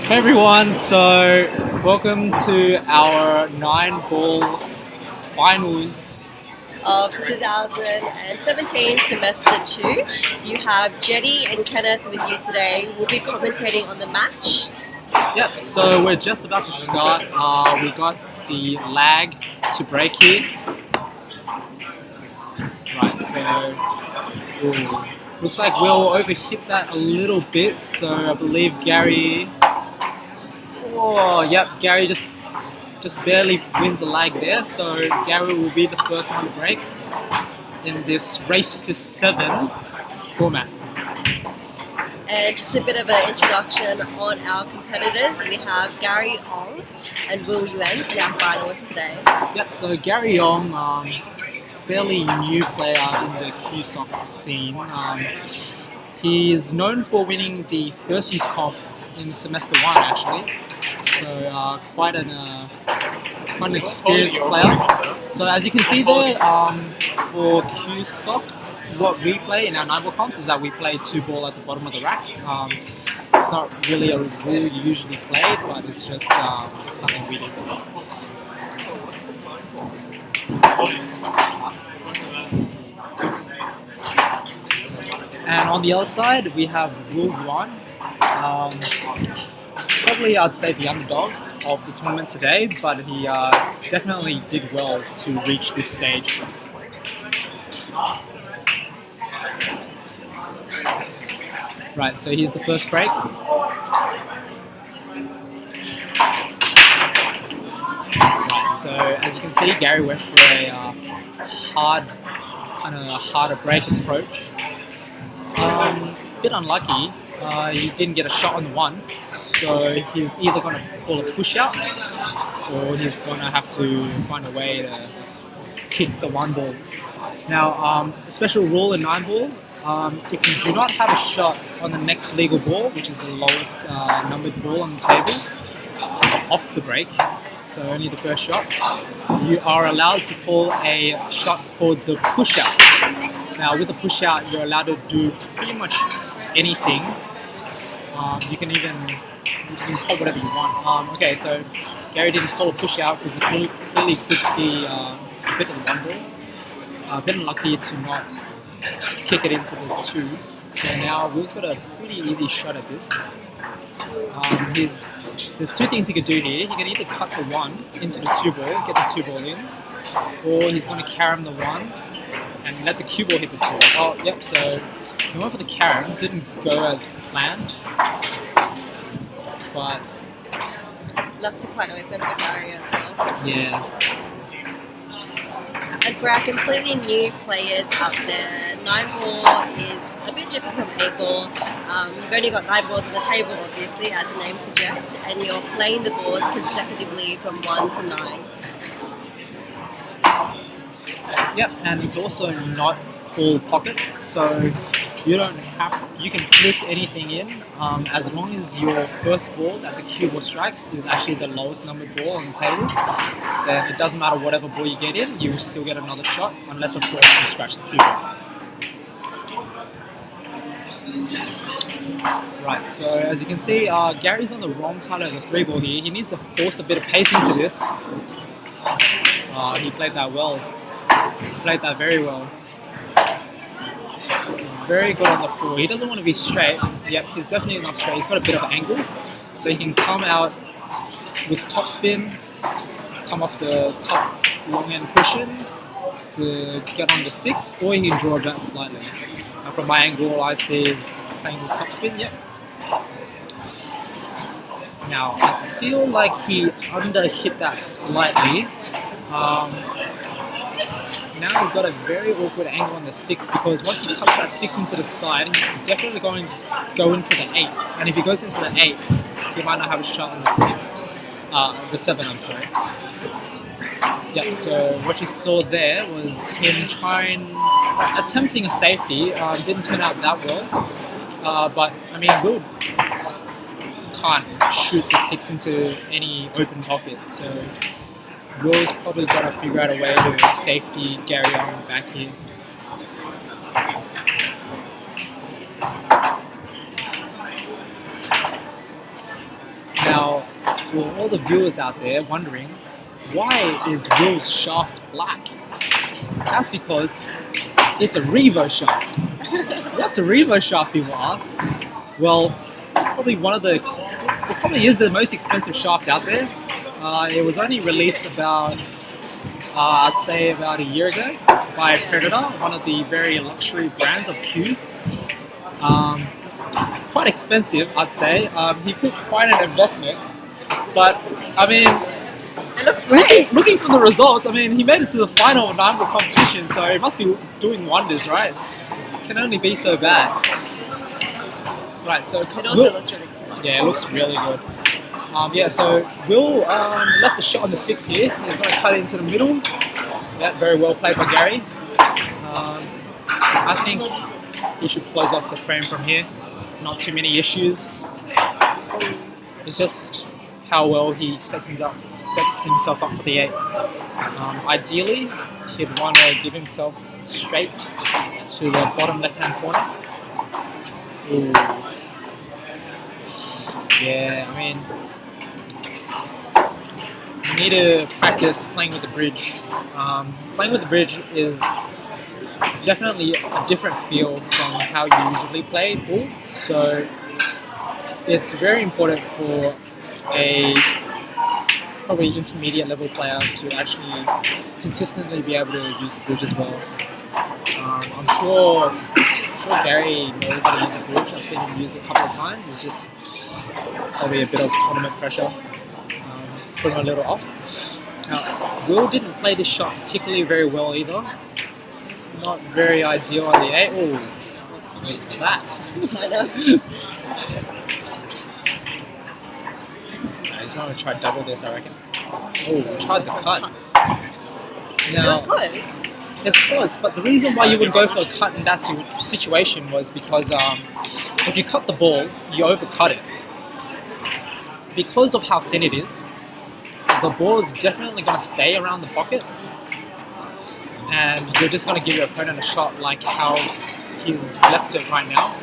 Hey everyone, so welcome to our 9-ball finals. Of 2017 semester 2. You have Jetty and Kenneth with you today. We'll be commentating on the match. Yep, so we're just about to start. We got the lag to break here. Right, so looks like we'll overhit that a little bit. So I believe Gary. Oh, yep, Gary just barely wins the lag there. So Gary will be the first one to break in this race to 7 format. And just a bit of an introduction on our competitors. We have Gary Ong and Will Yuan in our finalists today. Yep, so Gary Yong, fairly new player in the CueSoc scene. He is known for winning the first year's comp in semester 1 actually. So quite an experienced player. So as you can see there, for CueSoc, what we play in our 9-ball comps is that we play 2-ball at the bottom of the rack. It's not really a rule you usually play, but it's just something we do. And on the other side, we have Yuan. Probably I'd say the underdog of the tournament today, but he definitely did well to reach this stage. Right, so here's the first break. Right, so as you can see, Gary went for a harder break approach. Bit unlucky. He didn't get a shot on the one, so he's either going to call a push out or he's going to have to find a way to kick the 1-ball. Now, a special rule in 9-ball, if you do not have a shot on the next legal ball, which is the lowest numbered ball on the table, off the break, so only the first shot, you are allowed to call a shot called the push out. Now, with the push out, you're allowed to do pretty much anything. You can call whatever you want. Okay, so Gary didn't call a push out because he clearly could see a bit of the 1-ball. A bit unlucky to not kick it into the 2. So now Will's got a pretty easy shot at this. There's two things he could do here. He can either cut the 1 into the 2-ball, get the 2-ball in, or he's going to carom the 1 and let the cue ball hit the 2. Oh, yep, so he went for the carom, didn't go as planned, but Left to quite open for Gary as well. yeah. And for our completely new players out there, 9-ball is a bit different from 8-ball. You've only got 9 balls on the table, obviously, as the name suggests, and you're playing the balls consecutively from 1 to 9. Yep, and it's also not all pockets, so you can flip anything in as long as your first ball that the cue ball strikes is actually the lowest numbered ball on the table. Then it doesn't matter whatever ball you get in, you will still get another shot, unless of course you scratch the cue ball. Right, so as you can see, Gary's on the wrong side of the 3-ball here. He needs to force a bit of pace into this. He played that well. He played that very well. Very good on the 4. He doesn't want to be straight. Yep, he's definitely not straight. He's got a bit of an angle. So he can come out with topspin, come off the top long end cushion to get on the 6, or he can draw it back slightly. Now from my angle, all I see is playing with topspin, yep. Now, I feel like he under-hit that slightly. Now he's got a very awkward angle on the 6 because once he cuts that 6 into the side, he's definitely going to go into the 8. And if he goes into the 8, he might not have a shot on the 6. The 7, I'm sorry. Yeah, so what you saw there was him attempting a safety. Didn't turn out that well. But, I mean, Will can't shoot the 6 into any open pocket. So Will's probably got to figure out a way to safety Gary on back here. for all the viewers out there wondering, why is Will's shaft black? That's because it's a Revo shaft. What's a Revo shaft, people ask? Well, it's probably it probably is the most expensive shaft out there. It was only released about, I'd say about a year ago by Predator, one of the very luxury brands of cues. Quite expensive, I'd say. He put quite an investment, but I mean, It looks great. looking from the results, I mean, he made it to the final of 9-ball competition, so he must be doing wonders, right? Can only be so bad. Right, so It also looks really good. yeah, it looks really good. So Will left the shot on the 6 here. He's going to cut it into the middle. Yeah, very well played by Gary. I think he should close off the frame from here. Not too many issues. It's just how well he sets himself up for the 8. Ideally, he'd want to give himself straight to the bottom left-hand corner. Ooh. Yeah, I mean, you need to practice playing with the bridge. Playing with the bridge is definitely a different feel from how you usually play pool. So it's very important for a probably intermediate level player to actually consistently be able to use the bridge as well. I'm sure Gary knows how to use the bridge. I've seen him use it a couple of times. It's just probably a bit of tournament pressure, put him a little off. Now, Will didn't play this shot particularly very well either. Not very ideal on the 8. Oh, what is that? I know. He's going to try double this, I reckon. Oh, tried the cut. It Now, was close. it's close, but the reason why you would go for a cut in that situation was because if you cut the ball, you overcut it. Because of how thin it is, the ball is definitely going to stay around the pocket, and you're just going to give your opponent a shot like how he's left it right now.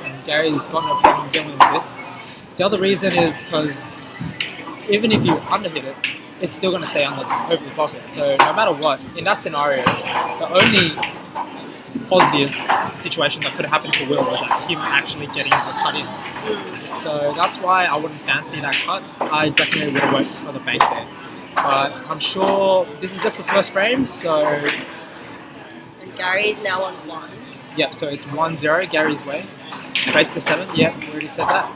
And Gary's got no problem dealing with this. The other reason is because even if you underhit it, it's still going to stay over the pocket. So no matter what, in that scenario, the only positive situation that could have happened for Will was that him actually getting the cut in. So that's why I wouldn't fancy that cut. I definitely would have went for the bank there. But I'm sure this is just the first frame, so... And Gary's now on 1. Yep, so it's 1-0 Gary's way. Race to 7, yep, we already said that.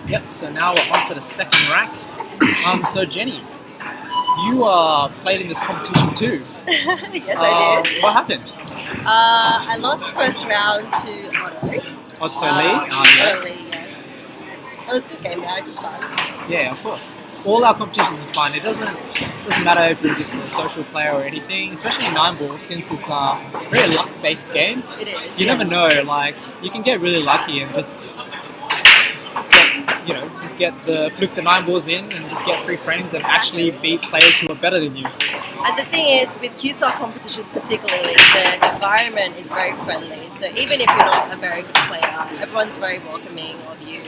Yep, so now we're on to the second rack. So Jenny, you played in this competition too. Yes, I did. What happened? I lost first round to Otto Lee? Otto Lee, yes. It was a good game, I had fun. Yeah, of course. All our competitions are fun. It doesn't matter if you're just a social player or anything, especially 9-ball, since it's a very luck-based game. It is. You never know, like, you can get really lucky and just get the fluke the 9-balls in and just get free frames and actually beat players who are better than you. And the thing is, with CueSoc competitions particularly, the environment is very friendly. So even if you're not a very good player, everyone's very welcoming of you.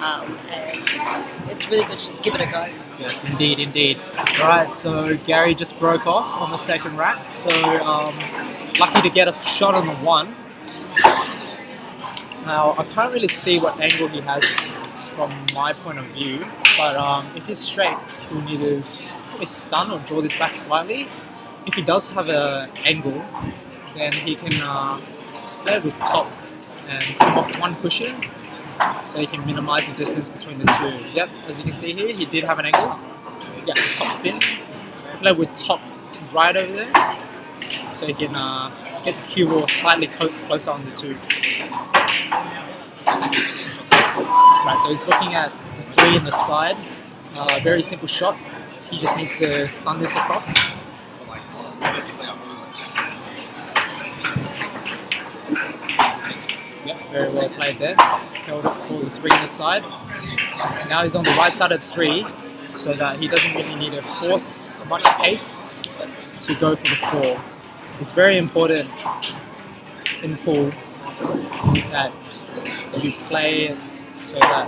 And it's really good to just give it a go. Yes, indeed. Alright, so Gary just broke off on the second rack. So lucky to get a shot on the 1. Now, I can't really see what angle he has from my point of view, but if he's straight, he'll need to probably stun or draw this back slightly. If he does have an angle, then he can play with top and come off one cushion, so he can minimize the distance between the two. Yep, as you can see here, he did have an angle. Yeah, top spin. Play with top right over there, so he can get the cue ball slightly closer on the 2. Right, so he's looking at the 3 in the side. Very simple shot. He just needs to stun this across. Yep, very well played there. Held it for the 3 in the side. And now he's on the right side of the 3, so that he doesn't really need to force much pace to go for the 4. It's very important in pool that you play it so that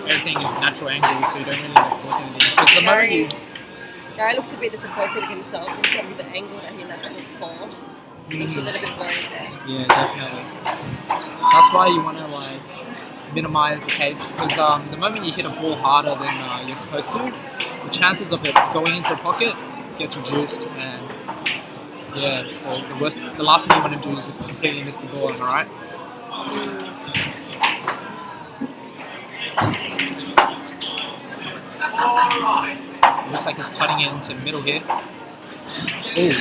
everything is natural angle, so you don't really need to force anything. Because the moment you Gary looks a bit disappointed in himself in terms of the angle that he left it for. He looks a little bit worried there. Yeah, definitely. That's why you want to like minimize the pace, because the moment you hit a ball harder than you're supposed to, the chances of it going into the pocket gets reduced, and yeah, the last thing you want to do is just completely miss the ball. Am I right? Looks like he's cutting it into the middle here. Ooh.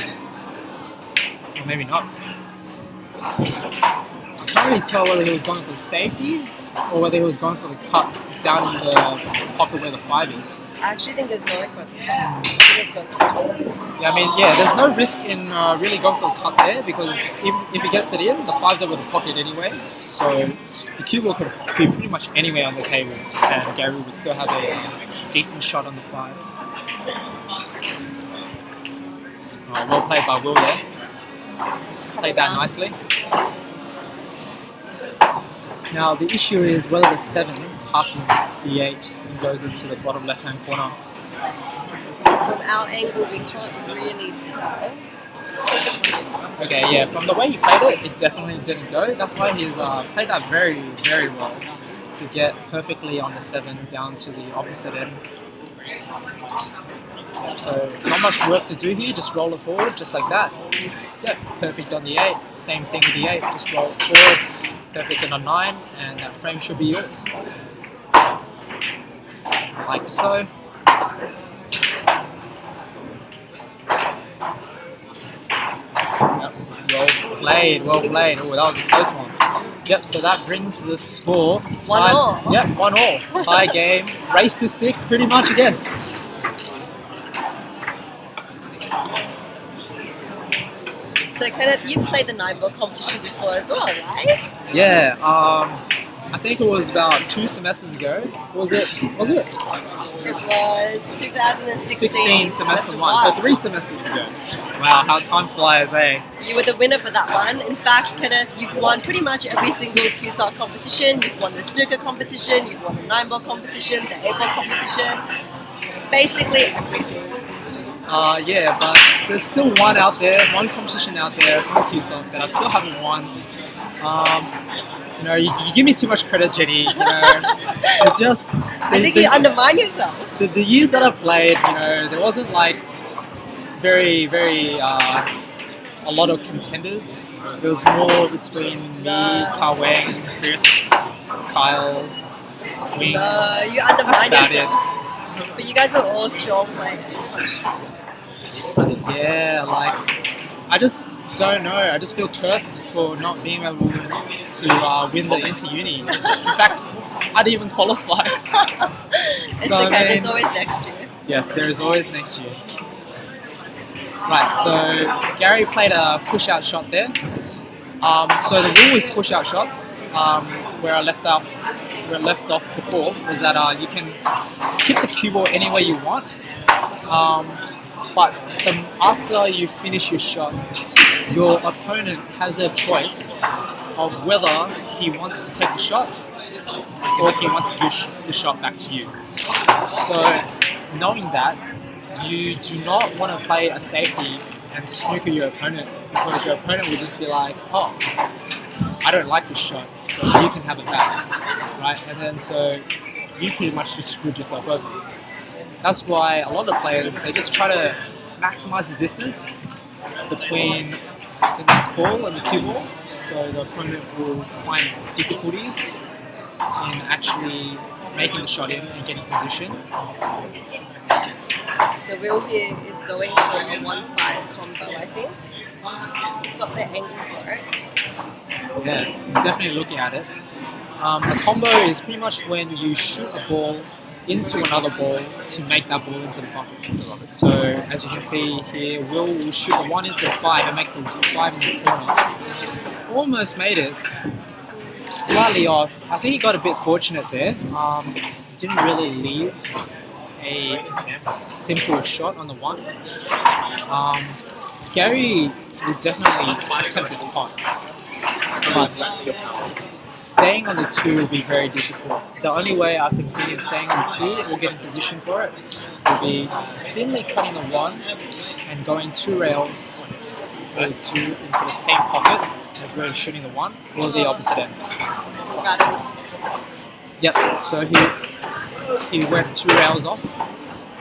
Or maybe not. I can't really tell whether he was going for the safety or whether he was going for the cut down in the pocket where the 5 is. I actually think it's going for the cut. Yeah, I mean, yeah, there's no risk in really going for the cut there, because if he gets it in, the 5's over the pocket anyway. So the cue ball could be pretty much anywhere on the table, and Gary would still have a decent shot on the 5. Oh, well played by Will there. Played that nicely. Now the issue is whether the 7 passes the 8 and goes into the bottom left-hand corner. From our angle, we can't really tell. Okay, yeah, from the way he played it, it definitely didn't go. That's why he's played that very, very well to get perfectly on the 7 down to the opposite end. So not much work to do here, just roll it forward, just like that. Yep, perfect on the 8. Same thing with the 8, just roll it forward, perfect on the 9, and that frame should be yours. Like so. Yep, well played, well played. Oh, that was a close one. Yep, so that brings the score. 1-1. Yep, 1-1. Tie game, race to 6 pretty much again. So Kenneth, you've played the 9-ball competition before as well, right? Yeah, I think it was about 2 semesters ago. Was it? It was 2016. Semester 1, so 3 semesters ago. Wow, how time flies, eh? You were the winner for that one. In fact, Kenneth, you've won pretty much every single CueSoc competition. You've won the snooker competition, you've won the 9-ball competition, the 8-ball competition, basically everything. Yeah, but there's still one competition out there from CueSoc that I still haven't won. You know, you give me too much credit, Jenny. You know, it's just. I think you undermine yourself. The years that I played, you know, there wasn't like very, very a lot of contenders. There was more between me, Ka Weng, Chris, Kyle, Wing. No, you undermine That's about yourself. But you guys were all strong players. Yeah, like I just don't know. I just feel cursed for not being able to win the inter-uni. In fact, I didn't even qualify. It's okay, there's always next year. Yes, there is always next year. Right, so Gary played a push-out shot there. So the rule with push-out shots, where I left off before, was that you can hit the cue ball any way you want. But after you finish your shot, your opponent has the choice of whether he wants to take the shot or if he wants to give the shot back to you. So knowing that, you do not want to play a safety and snooker your opponent, because your opponent will just be like, oh, I don't like this shot, so you can have it back, right? And then so you pretty much just screwed yourself over. That's why a lot of players, they just try to maximize the distance between the next ball and the cue ball, so the opponent will find difficulties in actually making the shot in and getting position. So Will here is going for a 1-5 combo, I think. He's got the angle for it. Yeah, he's definitely looking at it. A combo is pretty much when you shoot a ball into another ball to make that ball into the pocket. So as you can see here, Will shoot the 1 into the 5 and make the 5 in the corner. Almost made it. Slightly off. I think he got a bit fortunate there. Didn't really leave a simple shot on the 1. Gary would definitely attempt this pot. Staying on the 2 will be very difficult. The only way I can see him staying on the 2 or getting position for it will be thinly cutting the 1 and going 2 rails for the 2 into the same pocket as where he's shooting the 1, or the opposite end. Yep, so he went 2 rails off.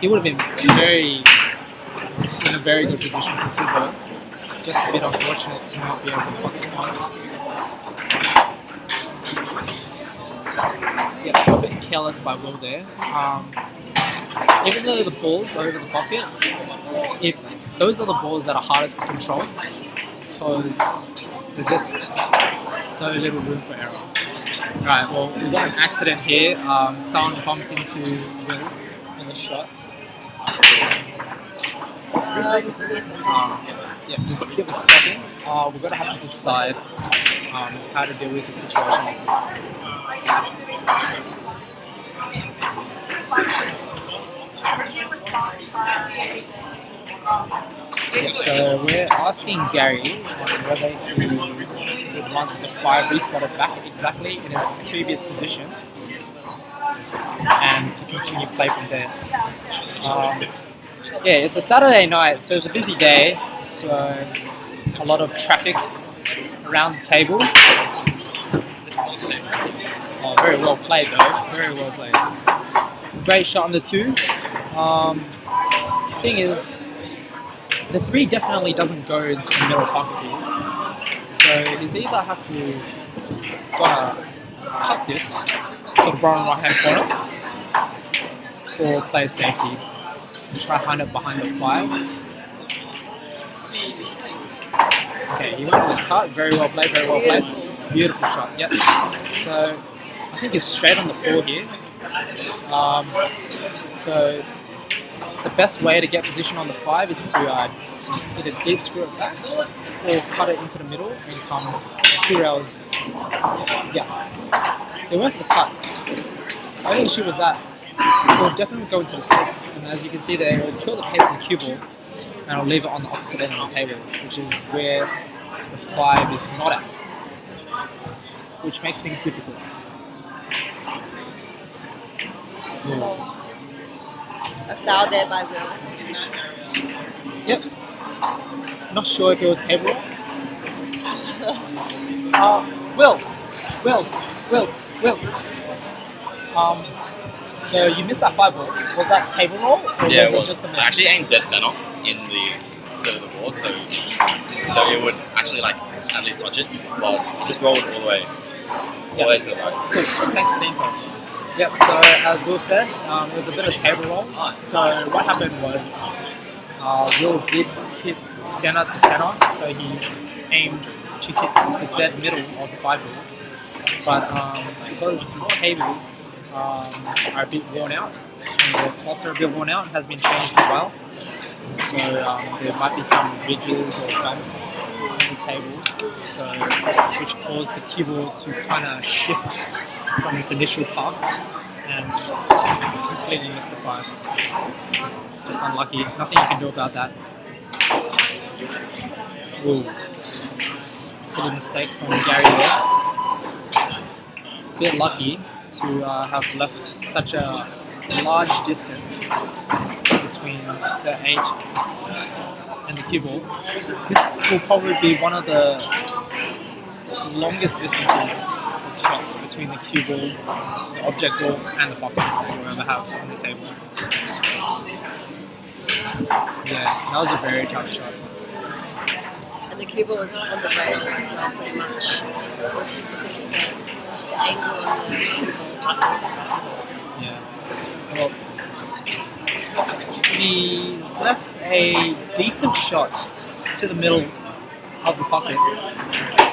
He would have been in a very good position for 2 ball. Just a bit unfortunate to not be able to block the 1. Yeah, so a bit careless by Will there. Even though the ball's over the pocket, if those are the balls that are hardest to control, because there's just so little room for error. Right, well, we've got an accident here. Someone bumped into Will in the shot. Yeah, just give us a second. We're going to have to decide how to deal with a situation like this. Yeah, so we're asking Gary whether he would want the 5 respotted back exactly in its previous position and to continue play from there. Yeah, it's a Saturday night, so it's a busy day, so a lot of traffic around the table. Oh, very well played though, very well played. Great shot on the 2. Thing is, the 3 definitely doesn't go into the middle pocket here, so he's either have to cut this to the bottom right hand corner or play safety and try to hunt it behind the 5. Okay, he went for the cut, very well played, beautiful shot, yep. So I think he's straight on the 4 here. So the best way to get position on the 5 is to either deep screw it back or cut it into the middle and come 2 rails. Yeah. So he went for the cut. The only issue was that it will definitely go into the 6, and as you can see there, it will kill the pace of the cue ball and I'll leave it on the opposite end of the table, which is where the 5 is not at, which makes things difficult. A foul there by Will. Yep. Not sure if it was table roll. Will. So you missed that 5 ball. Was that table roll? Or Yeah, was it just a miss? I actually aimed dead center in the ball, so it would actually at least touch it, but it just rolled all the way to the right. Cool. Thanks for the info. Yep, so as Will said, it was a bit of table roll. So what happened was Will did hit center to center, so he aimed to hit the dead middle of the 5 ball. But because the tables are a bit worn out, and the cloths are a bit worn out, has been changed as well. So there might be some ridges or bumps on the table, so which caused the cue ball to kind of shift from its initial path and completely missed the 5. Just unlucky. Nothing you can do about that. Whoa. Silly mistake from Gary there. Bit lucky to have left such a large distance between the 8 and the cue ball. This will probably be one of the longest distances of shots between the cue ball, the object ball, and the pocket that you'll ever have on the table. Yeah, that was a very tough shot. And the cue ball was on the rail as well, pretty much. So it's difficult to get the angle on the cue ball. Yeah. Well, he's left a decent shot to the middle of the pocket.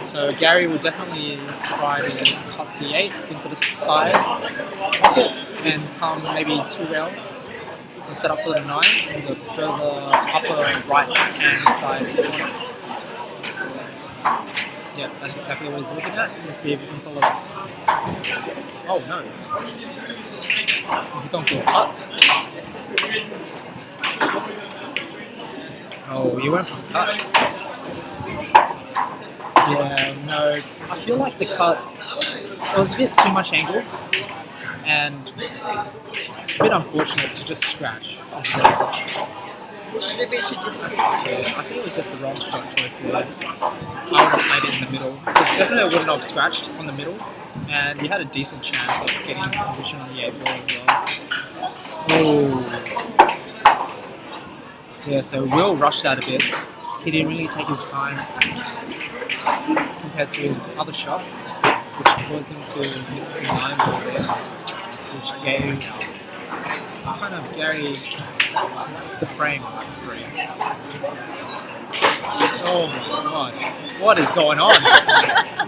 So Gary will definitely try to cut the 8 into the side pocket and come maybe 2 rails and set up for the 9 in the further upper right hand side corner. Yeah, that's exactly what he's looking at. Let's see if we can pull it off. Oh no. Is he going for a cut? Oh, he went for a cut. Yeah, no, I feel like the cut it was a bit too much angle and a bit unfortunate to just scratch as well. Should have been too difficult. Yeah, I think it was just the wrong shot choice there. I would have played it in the middle. It definitely wouldn't have scratched on the middle, and he had a decent chance of getting into position on the 8 ball as well. Oh. Yeah, so Will rushed that a bit. He didn't really take his time compared to his other shots, which caused him to miss the 9 ball there, which gave kind of Gary the frame for free. Oh my god, what is going on?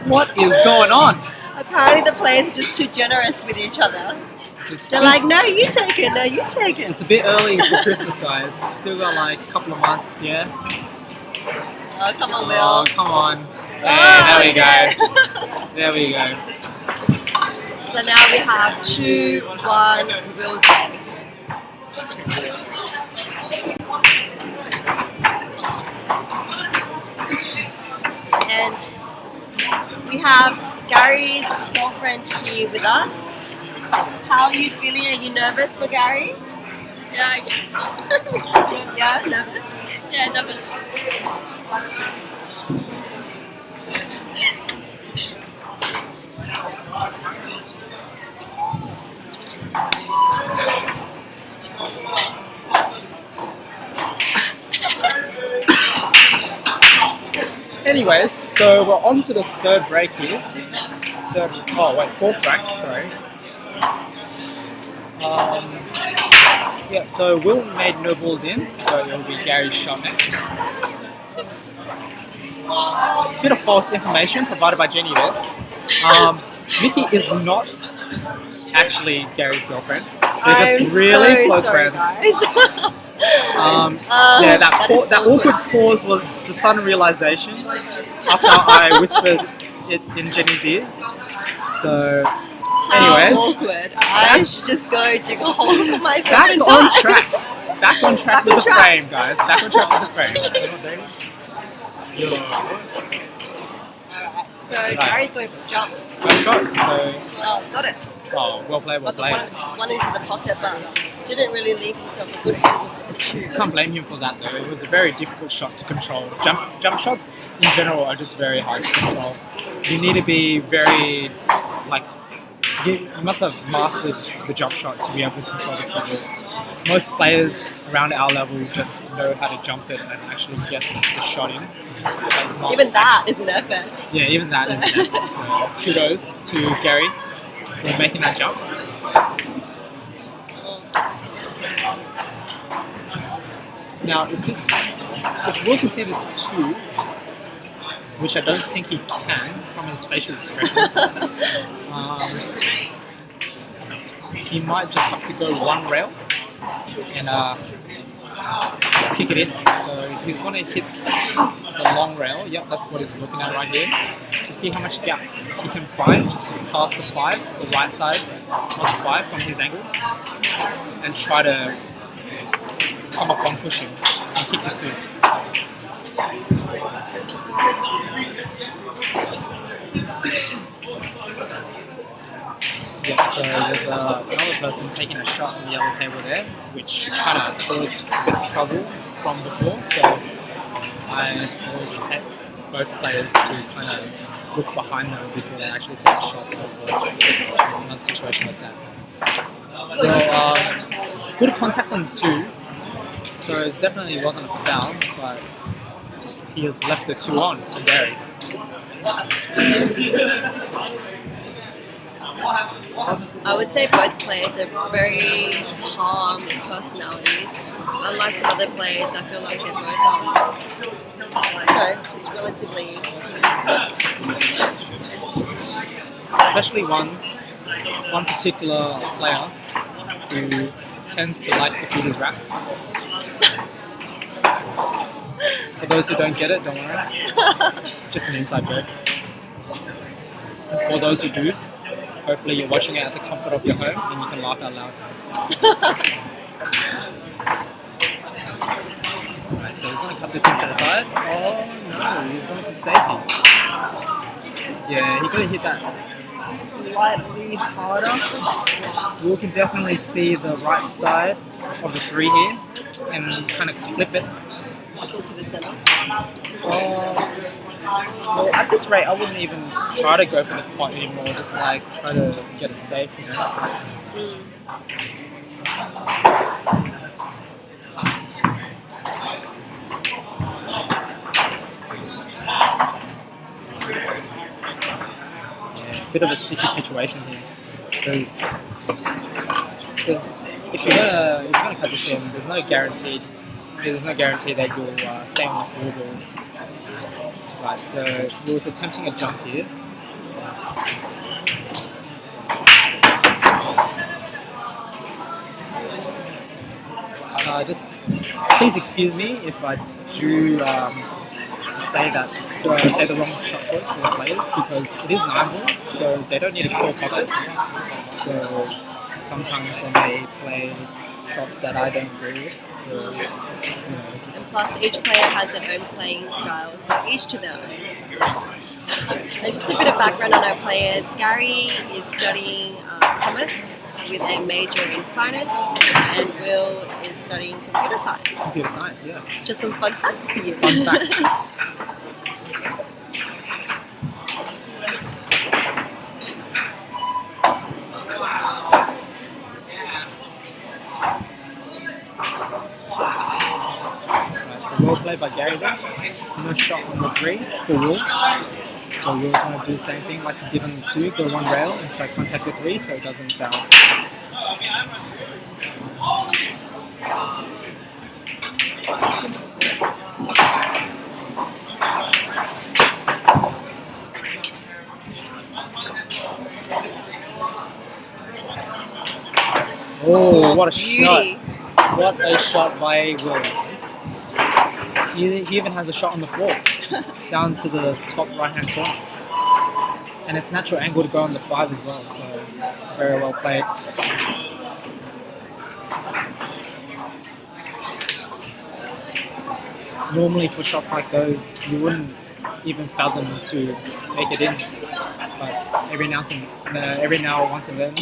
What is going on? Apparently the players are just too generous with each other. They're like, no, you take it, no, you take it. It's a bit early for Christmas, guys. Still got like a couple of months, yeah? Oh, come on, Will. Oh, come on. Oh, There we yeah. go. There we go. So now we have 2-1 Will's way. And we have Gary's girlfriend here with us. How are you feeling? Are you nervous for Gary? Yeah, Yeah, nervous? yeah, never. Anyways, so we're on to the third break here. Fourth break, sorry. Yeah, so Will made no balls in, so it'll be Gary's shot next. Bit of false information provided by Jenny there. Nikki is not actually Gary's girlfriend. They're just really close friends. Guys. Yeah, that is that awkward pause was the sudden realization after I whispered it in Jenny's ear. So, anyways, How awkward. I should just go dig a hole for myself back and on die. track. Back on track Back with on the track. frame, guys. Back on track with the frame. Alright, so Gary's going for a jump. Good shot. So, Oh, got it. oh, well played, well Got the played. one into the pocket, but didn't really leave himself a good angle for the 2. Can't blame him for that though. It was a very difficult shot to control. Jump shots in general are just very hard to control. You need to be very you must have mastered the jump shot to be able to control the keyboard. Most players around our level just know how to jump it and actually get the shot in. But not- Even that is an effort. Yeah, even that is an effort. So kudos to Gary for making that jump. Now, if Will can see this too, which I don't think he can from his facial expression, he might just have to go one rail and kick it in. So he's going to hit the long rail. Yep, that's what he's looking at right here. To see how much gap he can find past the 5, the right side of the 5 from his angle, and try to come off one pushing and kick the 2. Yep, so there's another person taking a shot on the yellow table there, which kind of caused a bit of trouble from before, so I urge both players to kind of look behind them before they actually take a shot or another situation like that. Well, good contact on 2, so it definitely wasn't a foul, but he has left the 2 on from Gary. I would say both players are very calm personalities. Unlike some other players, I feel like they're both just relatively. Especially one particular player who tends to like to feed his rats. For those who don't get it, don't worry. Just an inside joke. And for those who do, hopefully you're watching it at the comfort of your home and you can laugh out loud. Alright, so he's going to cut this into the side. Oh no, he's going for the safety. Yeah, he could have hit that slightly harder. We can definitely see the right side of the 3 here and kind of clip it. Up into the center. Well, at this rate, I wouldn't even try to go for the pot anymore. Just like try to get it safe, you know. Yeah, bit of a sticky situation here because if you're gonna cut this in, there's no guarantee that you'll stay on the full ball. Right, so he was attempting a jump here. Just please excuse me if I do say the wrong shot choice for the players, because it is 9 ball, so they don't need to call pockets. So sometimes they may play shots that I don't agree with. Or, And plus, each player has their own playing style, so each to their own. And just a bit of background on our players. Gary is studying commerce with a major in finance, and Will is studying computer science. Computer science, yes. Just some fun facts for you. Fun facts. Well played by Gary there. No shot on the 3 for Will. So Will's going to do the same thing like he did on the 2, go 1 rail and try to contact the 3 so it doesn't foul. Oh, what a Beauty. shot. What a shot by Will. He even has a shot on the floor, down to the top right-hand corner. And it's natural angle to go on the 5 as well, so very well played. Normally for shots like those, you wouldn't even fathom to make it in. But every now once and then,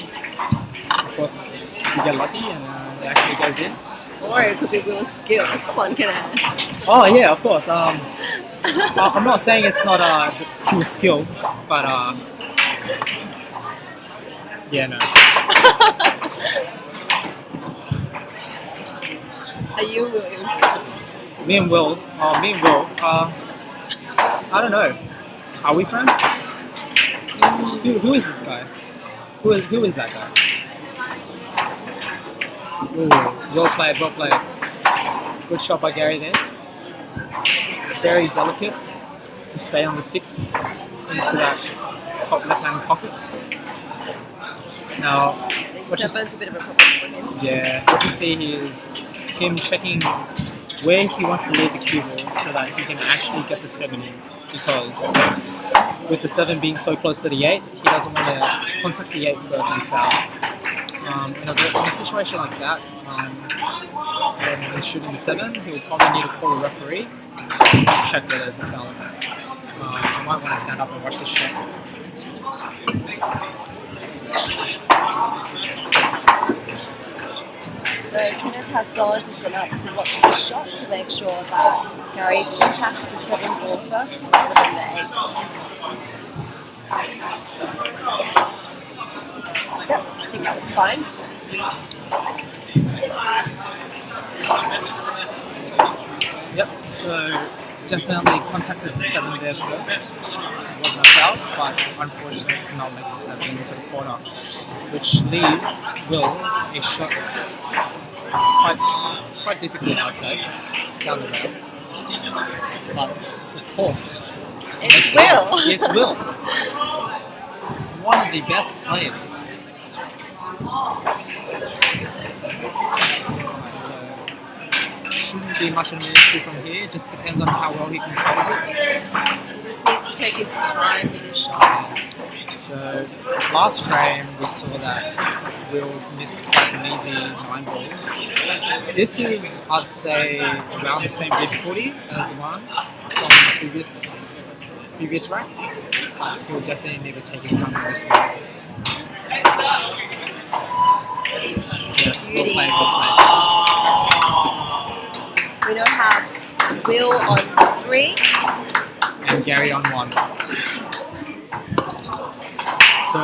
of course, you get lucky and it actually goes in. Or it could be Will's skill. One can add. Oh yeah, of course. I'm not saying it's not just pure skill, but yeah, no. Are you Will friends? Me and Will. I don't know. Are we friends? Who is this guy? Who is that guy? Ooh, well played. Good shot by Gary there. Very delicate to stay on the 6 into that top left-hand pocket. Now, what you, Seven's a bit of a problem for him. yeah, what you see here is him checking where he wants to leave the cue ball so that he can actually get the 7 in. Because with the 7 being so close to the 8, he doesn't want to contact the 8 first and foul. In a situation like that, when he's shooting the 7, he would probably need to call a referee to check whether it's a foul or not. You might want to stand up and watch the shot. So Kenneth has gone to set up to watch the shot to make sure that Gary contacts the 7 ball first rather than the 8. Yep, I think that was fine. Yep, so definitely contacted the 7 there first. It wasn't a foul, but unfortunate to not make the 7 into the corner, which leaves Will a shot quite difficult, I'd say, down the road. But of course, It's Will. It's Will. One of the best players. Right, so shouldn't be much of an issue from here. Just depends on how well he controls it. He just needs to take his time with his shot. So last frame we saw that Will missed quite an easy 9 ball. This is, I'd say, around the same difficulty as the one from the previous rack. He'll definitely need to take his time on this one. Yes, we'll Beauty. play. We now have Will on 3. And Gary on 1. So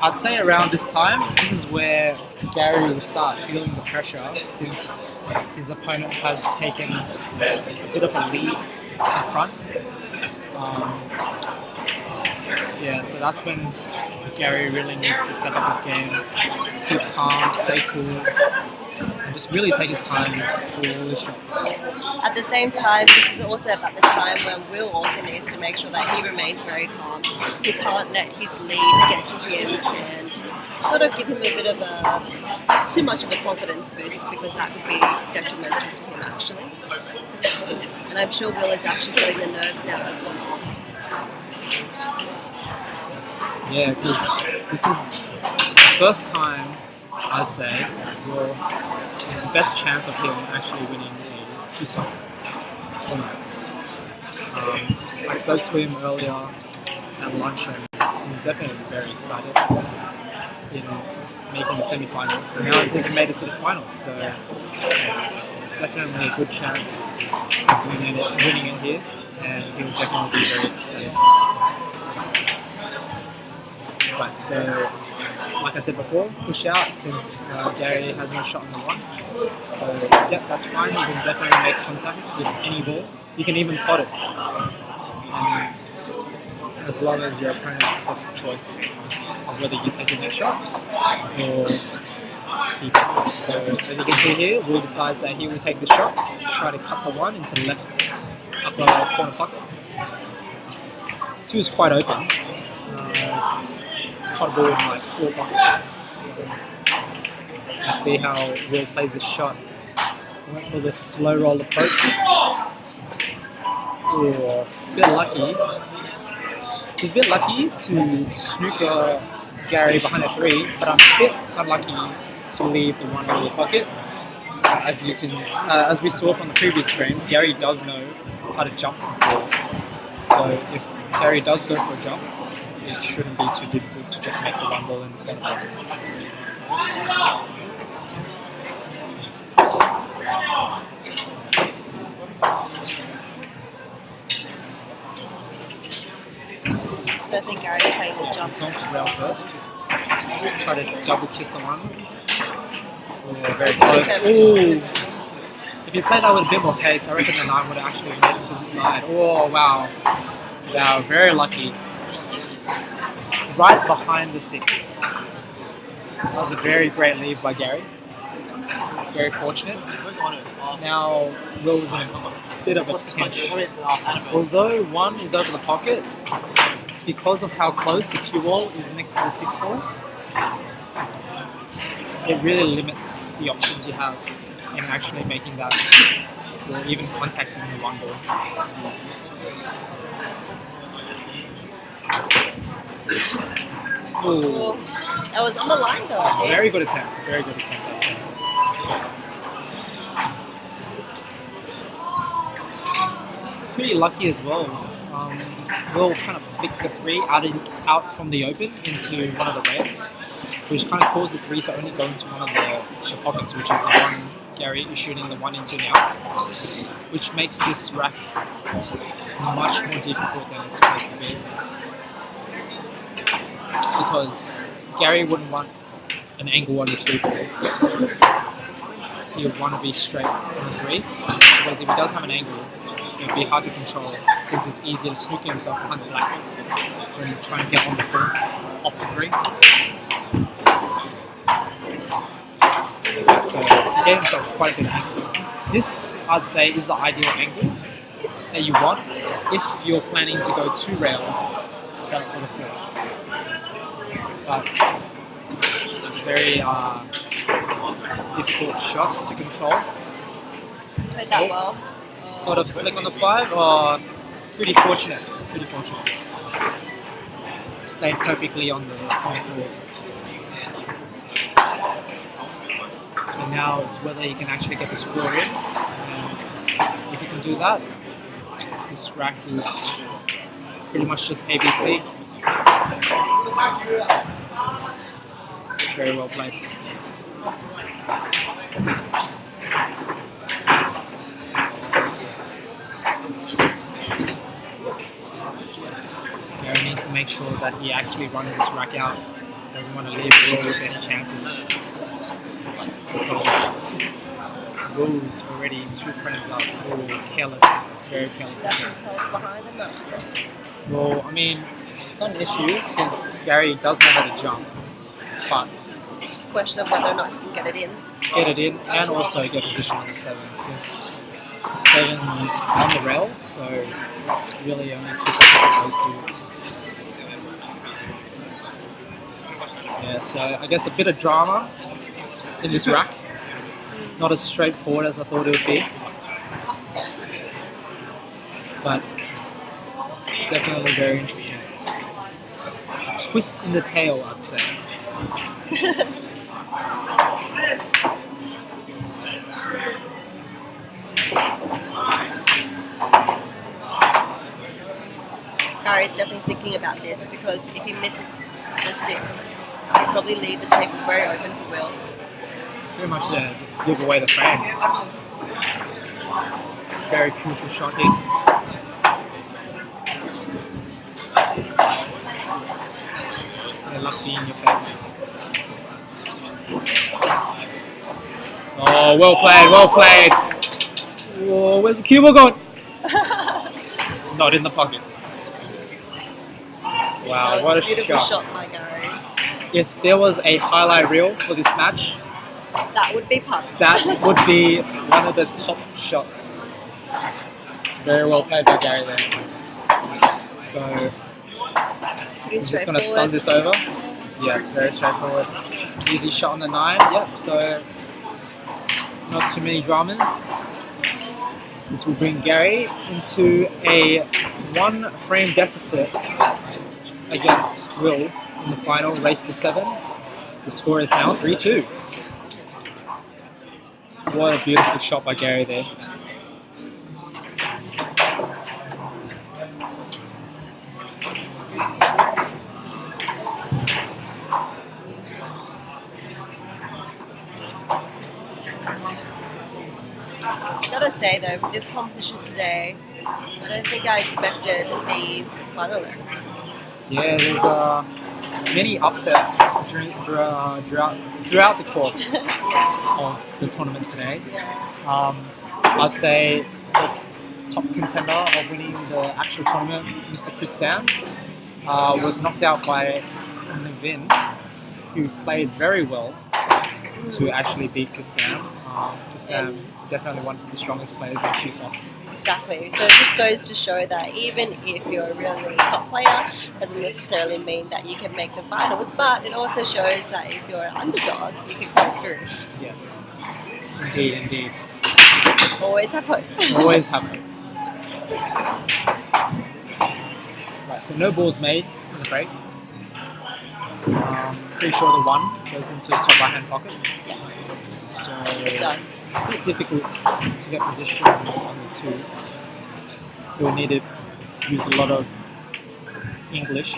I'd say around this time, this is where Gary will start feeling the pressure since his opponent has taken a bit of a lead in front. So that's when Gary really needs to step up his game, keep calm, stay cool, and just really take his time for all his shots. At the same time, this is also about the time when Will also needs to make sure that he remains very calm. He can't let his lead get to him and sort of give him a bit of too much of a confidence boost, because that could be detrimental to him actually. And I'm sure Will is actually feeling the nerves now as well. Yeah, because this is the first time, I'd say, this is the best chance of him actually winning a CueSoc tournament. I spoke to him earlier at lunch and he's definitely very excited in making the semi-finals. And now he's even made it to the finals, so definitely a good chance of winning it here, and he'll definitely be very excited. Right, so like I said before, push out since Gary has no shot on the 1. So yeah, that's fine. You can definitely make contact with any ball. You can even pot it. As long as your opponent gets the choice of whether you take the next shot or he takes it. So as you can see here, Will decides that he will take the shot, try to cut the 1 into left upper corner pocket. 2 is quite open. It's potable in like 4 pockets. So you see how Will plays this shot. He went for this slow roll approach. Ooh, a bit lucky. He's a bit lucky to snooker Gary behind a 3, but I'm a bit unlucky to leave the 1 in the pocket. As we saw from the previous frame, Gary does know how to jump the ball. So if Gary does go for a jump, it shouldn't be too difficult to just make the 1 ball in the corner. So I think Gary's playing the jump. He's gone for rail first. Try to double kiss the 1. Yeah, very close. Ooh. If he played that with a bit more pace, I reckon the 9 would have actually made it to the side. Oh wow. Wow, very lucky. Right behind the 6. That was a very great leave by Gary. Very fortunate. Now Will's in a bit of a pinch. Although 1 is over the pocket, because of how close the cue wall is next to the 6 ball, it really limits the options you have in actually making that, or even contacting the 1 ball. Ooh. That was on the line though. I think. Very good attempt, I'd say. Pretty lucky as well. Will kind of flick the 3 out from the open into one of the rails, which kind of caused the 3 to only go into one of the pockets, which is the one Gary is shooting the 1 into now, which makes this rack much more difficult than it's supposed to be. Because Gary wouldn't want an angle on the 3 ball. He would want to be straight on the 3, because if he does have an angle, it would be hard to control since it's easier to snooker himself behind the black when you try and get on the 4 off the 3. So he gave himself quite a good angle. This, I'd say, is the ideal angle that you want if you're planning to go 2 rails to set up for the 4. But it's a very difficult shot to control. Played that well. Got a flick on the 5, or pretty fortunate. stayed perfectly on the floor. So now it's whether he can actually get this floor in. And if he can do that, this rack is pretty much just ABC. Very well played. So Gary needs to make sure that he actually runs this rack out. Doesn't want to leave Will with any chances. Because Will's already 2 frames up. Will careless. Very careless Got mistake. himself behind the mark. Well, I mean, it's not an issue since Gary does know how to jump. But It's a question of whether or not he can get it in. get it in and also get position on the 7 since 7's on the rail, so it's really only 2 seconds it goes to. Yeah, so I guess a bit of drama in this rack. Not as straightforward as I thought it would be. But definitely very interesting. A twist in the tail, I'd say. Gary's definitely thinking about this because if he misses the 6, he'll probably leave the table very open for Will. Pretty much, yeah, just give away the frame. Very crucial shot here. Yeah, luck being in your favour. Oh, well played, well played. Whoa, where's the cue ball going? Not in the pocket. Wow, That was what a beautiful shot. shot by Gary. If there was a highlight reel for this match, That would be puff. that would be one of the top shots. Very well played by Gary there. So, Pretty he's just going to stun straightforward. this over. Yes, very straightforward. Easy shot on the 9. Yep, so not too many dramas. This will bring Gary into a 1 frame deficit against Will in the final race to 7. The score is now 3-2. What a beautiful shot by Gary there. Gotta say though, for this competition today, I don't think I expected these finalists. Yeah, there's many upsets throughout the course of the tournament today. Yeah. I'd say the top contender of winning the actual tournament, Mr. Chris Dam, was knocked out by Navin, who played very well to actually beat Chris Dam. Chris Dam definitely one of the strongest players in CueSoc. Exactly. So this goes to show that even if you're a really top player, doesn't necessarily mean that you can make the finals, but it also shows that if you're an underdog, you can come through. Yes, indeed, indeed. Always have hope. Always have hope. Right, so no balls made in the break. Pretty sure the 1 goes into the top right hand pocket. So It does. it's a bit difficult to get position on the 2. You'll need to use a lot of English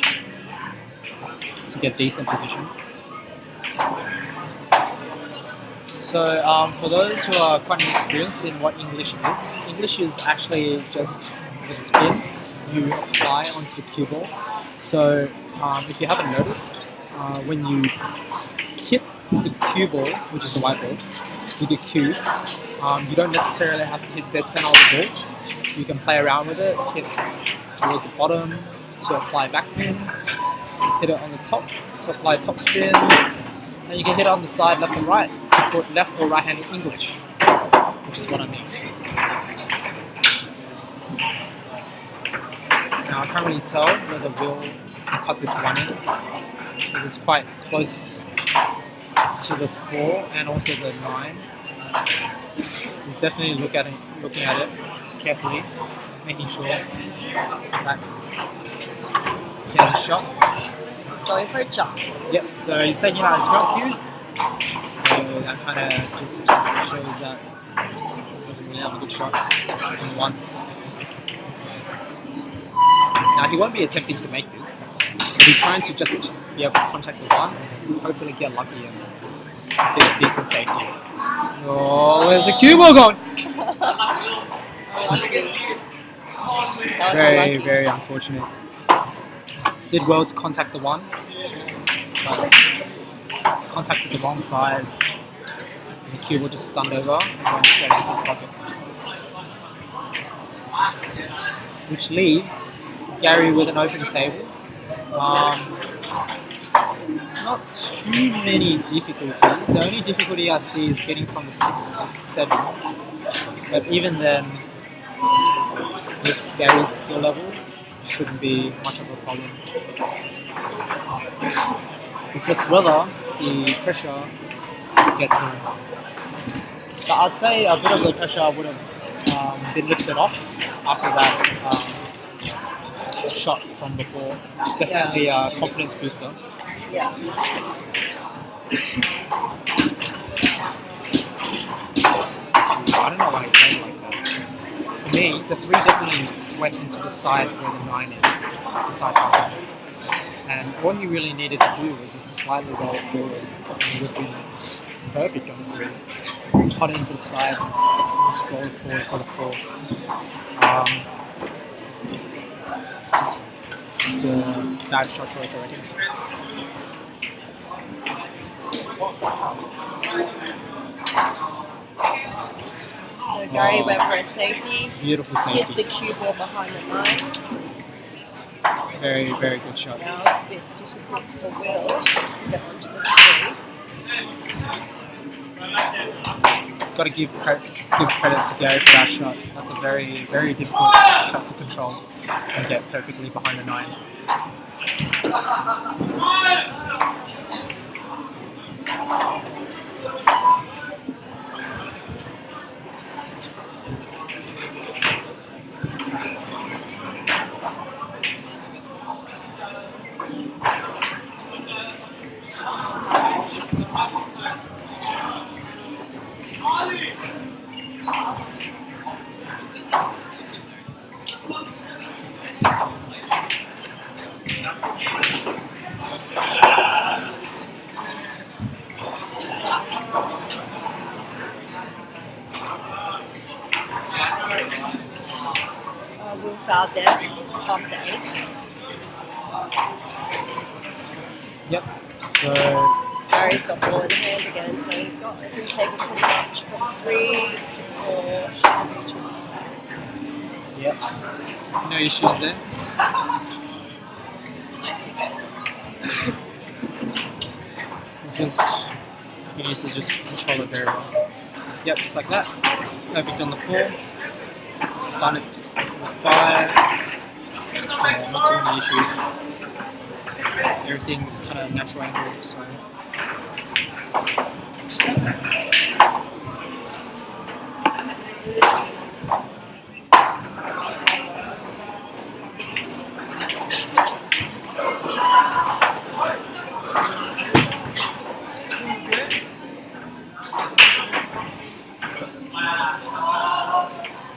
to get decent position. So for those who are quite inexperienced in what English is actually just the spin you apply onto the cue ball. So if you haven't noticed, when you hit the cue ball, which is the white ball, with your cue, you don't necessarily have to hit dead center of the ball. You can play around with it, hit towards the bottom to apply backspin, hit it on the top to apply topspin, and you can hit it on the side left and right to put left or right handed English, which is what I mean. Now I can't really tell whether Will can cut this 1 in because it's quite close to the 4 and also the 9. He's definitely looking at it carefully, making sure that he has a shot. going for a jump. Yep, so he's taking out his drop cue. So that kind of just shows that he doesn't really have a good shot on the one. Now he won't be attempting to make this, but he's trying to just be able to contact the one and hopefully get lucky and get a decent safety. Oh, where's the cue ball going? Very, very unfortunate. Did well to contact the one, but contacted the wrong side. And the cue ball just stunned over and went straight into the pocket. Which leaves Gary with an open table. Not too many difficulties. The only difficulty I see is getting from the 6 to the 7. But even then, with Gary's skill level, it shouldn't be much of a problem. It's just whether the pressure gets to him. But I'd say a bit of the pressure would have been lifted off after that shot from before. Definitely a confidence booster. Yeah. I don't know why he played like that. For me, the 3 definitely went into the side where the 9 is, the side pocket. And all he really needed to do was just slightly roll it forward, and it would have been perfect on the 3. Cut it into the side and just roll it forward for the 4. Just a bad shot choice, I reckon. So Gary went for a safety. Beautiful safety. Hit the cue ball behind the 9. Very, very good shot. Now it's a bit difficult for Will to get onto the 3. Got to give credit to Gary for that shot. That's a very, very difficult shot to control and get perfectly behind the 9. Will fouled there off the 8. Yep. So Gary's got ball in hand again, so he's got a free table pretty much from 3 to 4. yep. No issues there. It's just he needs to just control it very well. Yep, just like that. Perfect on the 4. Stun it for the 5. Yeah, not too many issues. Everything's kind of natural angle, so.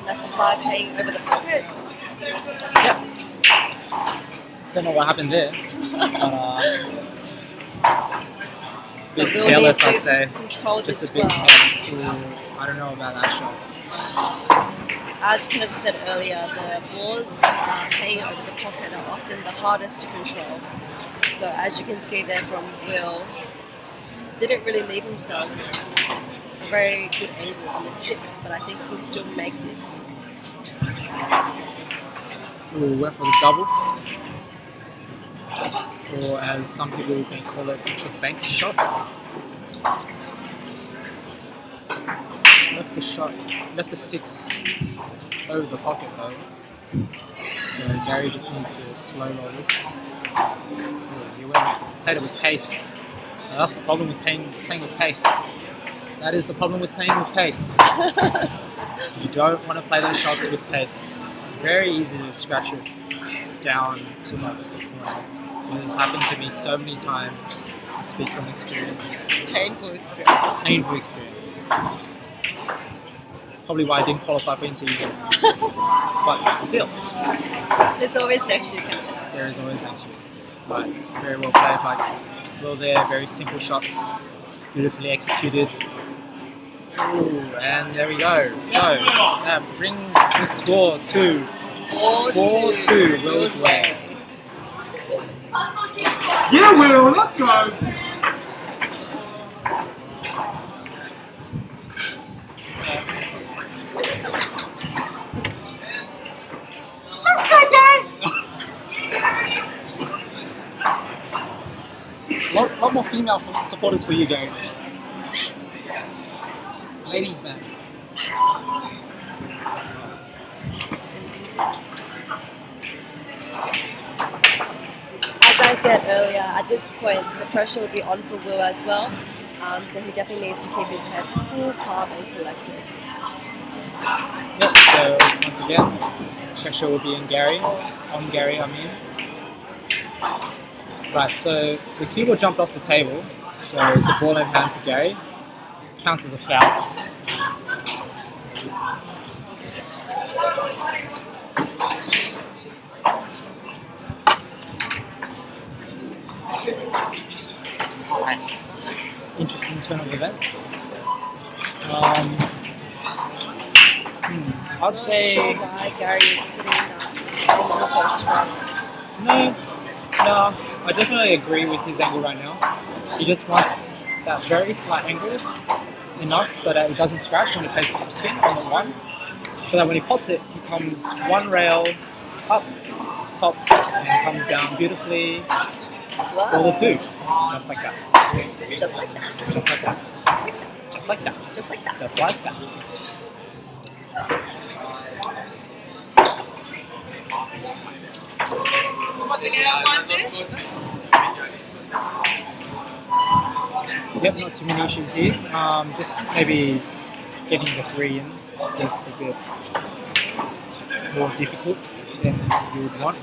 Left the 5 hanging over the pocket. Yep. Don't know what happened there, but bit Will careless, needs to I'd say. control Just this a bit well. careless. Ooh, I don't know about that shot. As Kenneth said earlier, the balls hanging over the pocket are often the hardest to control. So as you can see there from Will, didn't really leave himself a very good angle on the 6, but I think he'll still make this. Ooh, went for the double. Or as some people may call it, the bank shot. Left the 6 over the pocket though. So Gary just needs to slow roll this. Ooh, you played it with pace. Now that's the problem with playing with pace. That is the problem with playing with pace. You don't want to play those shots with pace. It's very easy to scratch it down to like the corner. It has happened to me so many times. I speak from experience. Painful experience. Painful experience. Probably why I didn't qualify for interview. But still, There's always next year coming. there is always next year. But very well played, like well there, very simple shots, beautifully executed. Ooh, and there we go. So that brings the score to 4-2 Will's way. Yeah, Will, let's go. Lot more female supporters for you, Gary. Ladies, man. As I said earlier, at this point the pressure will be on for Will as well. So he definitely needs to keep his head cool, calm, and collected. Yep, so once again, pressure will be on Gary, I mean. Right, so the cue will jump off the table, so it's a ball in hand for Gary. Counts as a foul. Interesting turn of events. I'd say Why Gary is putting that so strong. no. I definitely agree with his angle right now. He just wants that very slight angle enough so that it doesn't scratch when he plays top spin on the one. So that when he pots it, he comes one rail up, top, and comes down beautifully for the two. Just like that. Just like that. Just like that. Just like that. Just like that. Just like that. Yep, not too many issues here. Just maybe getting the three in just a bit more difficult than you would want.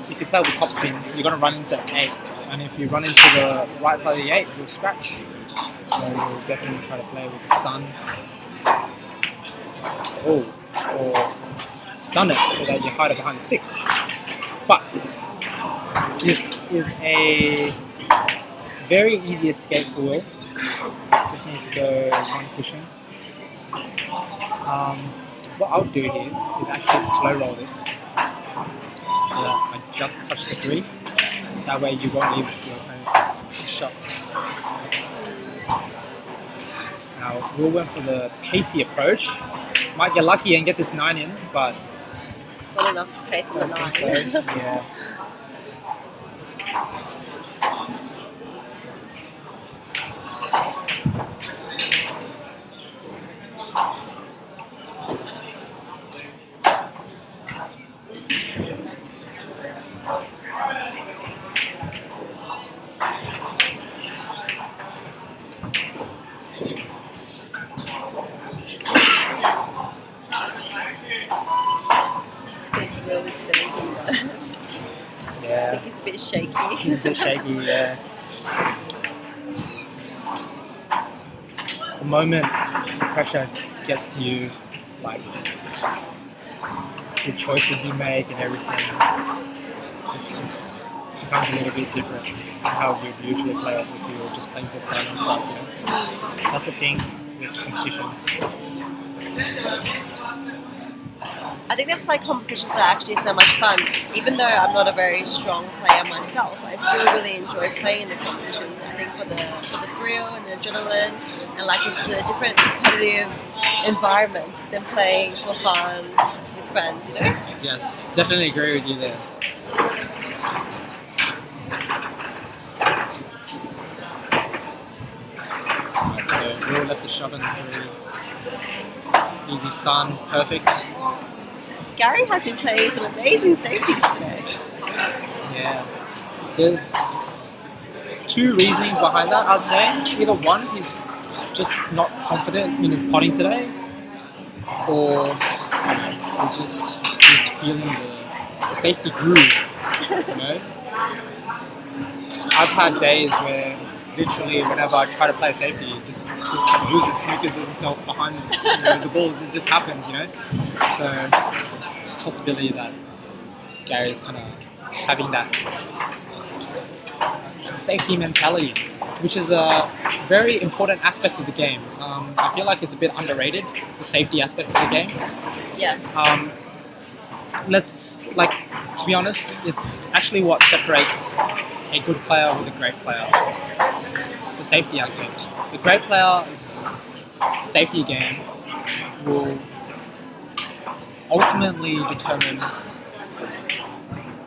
If you play with top spin, you're going to run into 8, and if you run into the right side of the 8, you'll scratch. So you'll definitely try to play with the stun. Or stun it so that you hide it behind the 6. But this is a very easy escape for Will. Just needs to go one cushion. What I'll do here is actually slow roll this so that I just touch the 3. That way you won't leave your opponent shot. Now Will went for the pacey approach. Might get lucky and get this 9 in, but Not enough pace on the I 9. think so. Yeah. Will is feeling some nerves. I Yeah. think he's a bit shaky. He's a bit shaky, yeah. The moment the pressure gets to you, like the choices you make and everything, just becomes a little bit different than how you'd usually play it if you were just playing for fun and stuff. You know? That's the thing with competitions. I think that's why competitions are actually so much fun. Even though I'm not a very strong player myself, I still really enjoy playing in the competitions. I think for the thrill and the adrenaline, and like it's a different competitive environment than playing for fun with friends, you know? Yes, definitely agree with you there. Right, so Will left the shove in the 3. Easy stun, perfect. Gary has been playing some amazing safeties today. Yeah. There's 2 reasonings behind that, I'd say. Either one, he's just not confident in his potting today, or he's feeling the safety groove. You know, I've had days where literally whenever I try to play safety, it just loses, sneakers himself behind the balls. It just happens, you know. So it's a possibility that Gary's kind of having that safety mentality, which is a very important aspect of the game. I feel like it's a bit underrated, the safety aspect of the game. Yes. To be honest, it's actually what separates a good player with a great player. The safety aspect. The great player's safety game will ultimately determine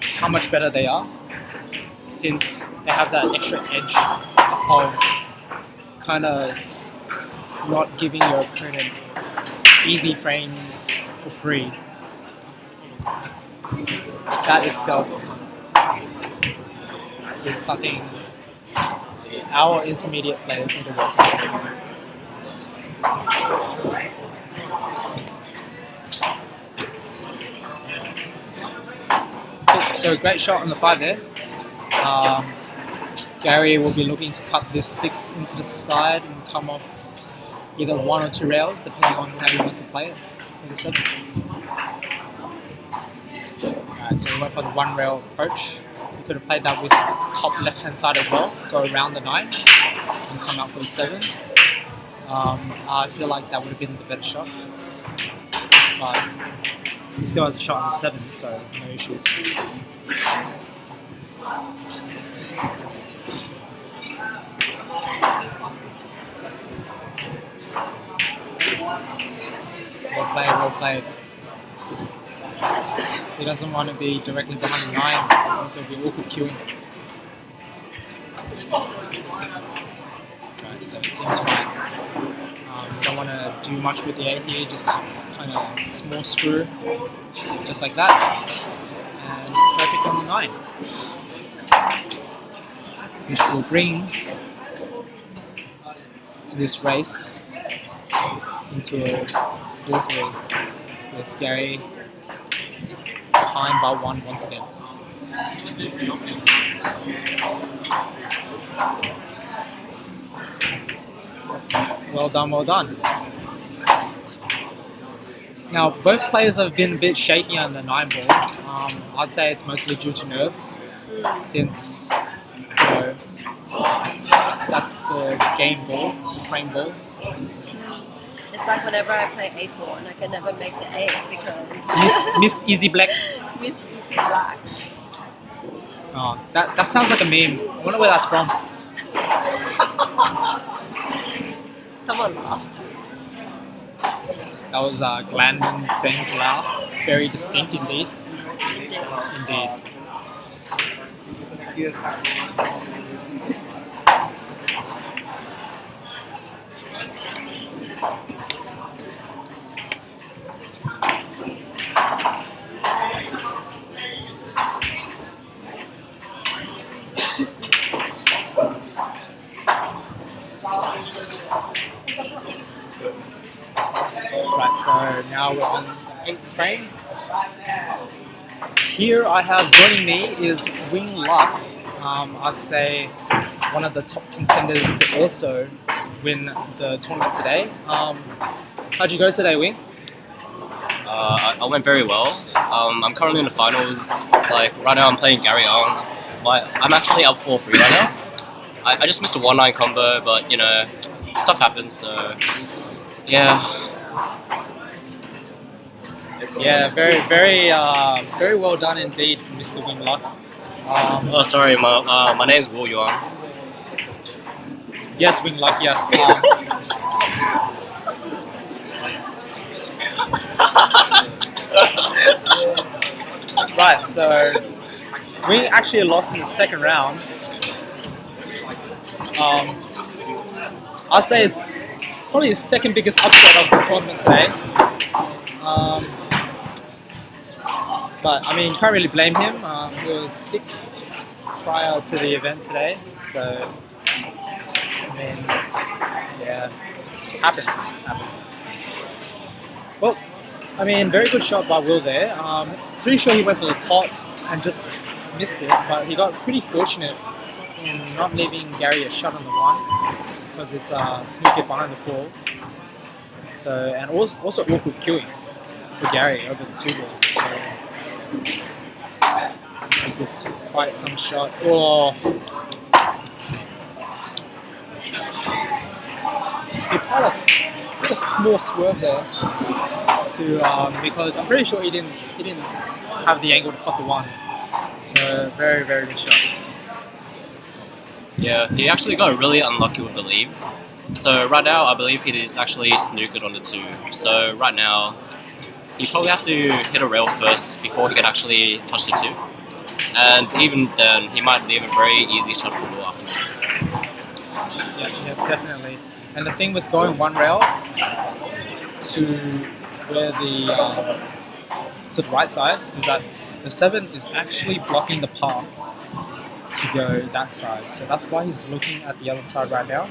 how much better they are, since they have that extra edge of kind of not giving your opponent easy frames for free. That itself is something our intermediate players need to work on. So great shot on the 5 there. Gary will be looking to cut this 6 into the side and come off either 1 or 2 rails, depending on how he wants to play it for the 7. Alright, so we went for the 1 rail approach. We could have played that with top left hand side as well, go around the 9 and come out for the 7. I feel like that would have been the better shot. But he still has a shot on the 7, so no issues. Well played. He doesn't want to be directly behind the 9, so it'll be awkward queuing. Right, so it seems fine. We don't want to do much with the 8 here, just kind of small screw, just like that, and perfect on the 9. Which will bring this race into a 4-3 with Gary behind by 1 once again. Well done. Now, both players have been a bit shaky on the 9 ball. I'd say it's mostly due to nerves, since that's the game ball, the frame ball. It's like whenever I play 8 ball and I can never make the 8 because Miss Easy Black. Miss Easy Black. Oh, that sounds like a meme. I wonder where that's from. Someone laughed. That was Glandon Zheng's laugh. Very distinct indeed. Indeed. Right, so now we're on the 8th frame. Here I have joining me is Wing Luck. I'd say one of the top contenders to also win the tournament today. How'd you go today, Wing? I went very well. I'm currently in the finals. Like right now, I'm playing Gary Young. I'm actually up 4-3 right now. I just missed a 1-9 combo, but you know, stuff happens. So yeah. Yeah, very well done indeed, Mr. Wing Luck. Oh, sorry, my name's Yuan. Yes, Wing Luck, yes. Right, so we actually lost in the 2nd round. I'd say it's probably the 2nd biggest upset of the tournament today. But I mean, can't really blame him. He was sick prior to the event today, so I mean, yeah, happens. Well, I mean, very good shot by Will there. Pretty sure he went for the pot and just missed it, but he got pretty fortunate in not leaving Gary a shot on the one because it's snook it behind the four. So, and also awkward queuing for Gary over the two ball. So this is quite some shot. Oh, he put a small swerve there to because I'm pretty sure he didn't have the angle to pot the one. So very good shot. Yeah, he actually got really unlucky with the lead. So right now, I believe he is actually snookered on the two. So right now, he probably has to hit a rail first before he can actually touch the two. And even then, he might leave a very easy shot for ball afterwards. Yeah, definitely. And the thing with going one rail to where to the right side is that the 7 is actually blocking the path to go that side. So that's why he's looking at the other side right now,